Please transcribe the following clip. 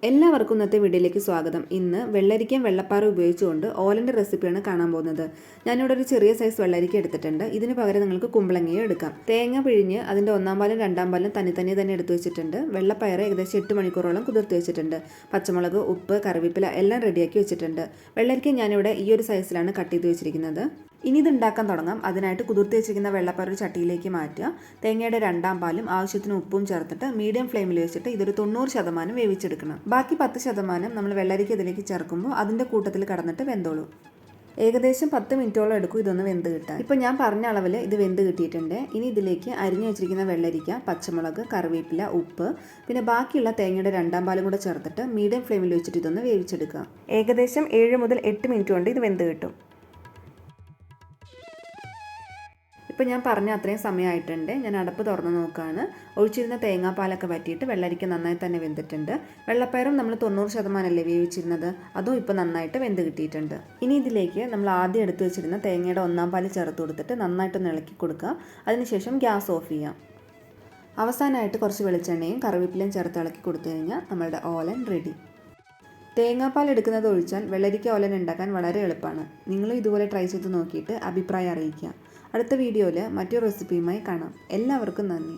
എല്ലാവർക്കും ഇന്നത്തെ വീഡിയോയിലേക്ക് സ്വാഗതം. ഇന്ന് വെള്ളരിക്കയും വെള്ളപ്പാറ ഉപയോഗിച്ചുകൊണ്ട് ഓലൻ്റെ റെസിപ്പിയാണ് കാണാൻ പോകുന്നത്. ഞാനിവിടെ ഒരു ചെറിയ സൈസ് വെള്ളരിക്ക എടുത്തിട്ടുണ്ട്. ഇതിന് പകരം നിങ്ങൾക്ക് കുമ്പളങ്ങയോ എടുക്കാം. തേങ്ങ പിഴിഞ്ഞ് അതിൻ്റെ ഒന്നാം പാലും രണ്ടാം പാലും തന്നെ എടുത്തു വെച്ചിട്ടുണ്ട്. വെള്ളപ്പയർ ഏകദേശം 8 മണിക്കൂറോളം കുതിർത്ത് വെച്ചിട്ടുണ്ട്. പച്ചമുളക്, ഉപ്പ്, കറിവേപ്പില എല്ലാം റെഡിയാക്കി വെച്ചിട്ടുണ്ട്. വെള്ളരിക്ക ഞാനിവിടെ ഈ ഒരു സൈസിലാണ് കട്ട് ചെയ്ത് വെച്ചിരിക്കുന്നത്. ഇനി ഇത് ഉണ്ടാക്കാൻ തുടങ്ങാം. അതിനായിട്ട് കുതിർത്ത് വെച്ചിരിക്കുന്ന വെള്ളപ്പയർ ഒരു ചട്ടിയിലേക്ക് മാറ്റുക. തേങ്ങയുടെ രണ്ടാം പാലും ആവശ്യത്തിന് ഉപ്പും ചേർത്തിട്ട് മീഡിയം ഫ്ലെയിമിൽ വെച്ചിട്ട് ഇതൊരു 90% വേവിച്ചെടുക്കണം. ബാക്കി 10% നമ്മൾ വെള്ളരിക്ക ഇതിലേക്ക് ചേർക്കുമ്പോൾ അതിൻ്റെ കൂട്ടത്തിൽ കടന്നിട്ട് വെന്തോളൂ. ഏകദേശം 10 മിനിറ്റോളം എടുക്കും ഇതൊന്ന് വെന്ത് കിട്ടാൻ. ഇപ്പോൾ ഞാൻ പറഞ്ഞ അളവിൽ ഇത് വെന്ത് കിട്ടിയിട്ടുണ്ട്. ഇനി ഇതിലേക്ക് അരിഞ്ഞു വെച്ചിരിക്കുന്ന വെള്ളരിക്ക, പച്ചമുളക്, കറിവേപ്പില, ഉപ്പ്, പിന്നെ ബാക്കിയുള്ള തേങ്ങയുടെ രണ്ടാം പാലും കൂടെ ചേർത്തിട്ട് മീഡിയം ഫ്ലെയിമിൽ വെച്ചിട്ട് ഇതൊന്ന് വേവിച്ചെടുക്കുക. ഏകദേശം 7 മുതൽ 8 മിനിറ്റ് കൊണ്ട് ഇത് വെന്ത് കിട്ടും. ഇപ്പോൾ ഞാൻ പറഞ്ഞ അത്രയും സമയമായിട്ടുണ്ട്. ഞാൻ അടപ്പ് തുറന്ന് നോക്കുകയാണ്. ഒഴിച്ചിരുന്ന തേങ്ങാപ്പാലൊക്കെ വറ്റിയിട്ട് വെള്ളരിക്ക നന്നായി തന്നെ വെന്തിട്ടുണ്ട്. വെള്ളപ്പയറും നമ്മൾ 90% വേവിച്ചിരുന്നത്, അതും ഇപ്പോൾ നന്നായിട്ട് വെന്ത് കിട്ടിയിട്ടുണ്ട്. ഇനി ഇതിലേക്ക് നമ്മൾ ആദ്യം എടുത്തു വെച്ചിരുന്ന തേങ്ങയുടെ ഒന്നാം പാല് ചേർത്ത് കൊടുത്തിട്ട് നന്നായിട്ടൊന്ന് ഇളക്കി കൊടുക്കുക. അതിനുശേഷം ഗ്യാസ് ഓഫ് ചെയ്യാം. അവസാനമായിട്ട് കുറച്ച് വെളിച്ചെണ്ണയും കറിവേപ്പിലയും ചേർത്ത് ഇളക്കി കൊടുത്തു കഴിഞ്ഞാൽ നമ്മളുടെ ഓലൻ റെഡി. തേങ്ങാപ്പാൽ എടുക്കുന്നത് ഒഴിച്ചാൽ വെള്ളരിക്ക ഓലൻ ഉണ്ടാക്കാൻ വളരെ എളുപ്പമാണ്. നിങ്ങളും ഇതുപോലെ ട്രൈ ചെയ്ത് നോക്കിയിട്ട് അഭിപ്രായം അറിയിക്കുക. അടുത്ത വീഡിയോയിൽ മറ്റൊരു റെസിപ്പിയുമായി കാണാം. എല്ലാവർക്കും നന്ദി.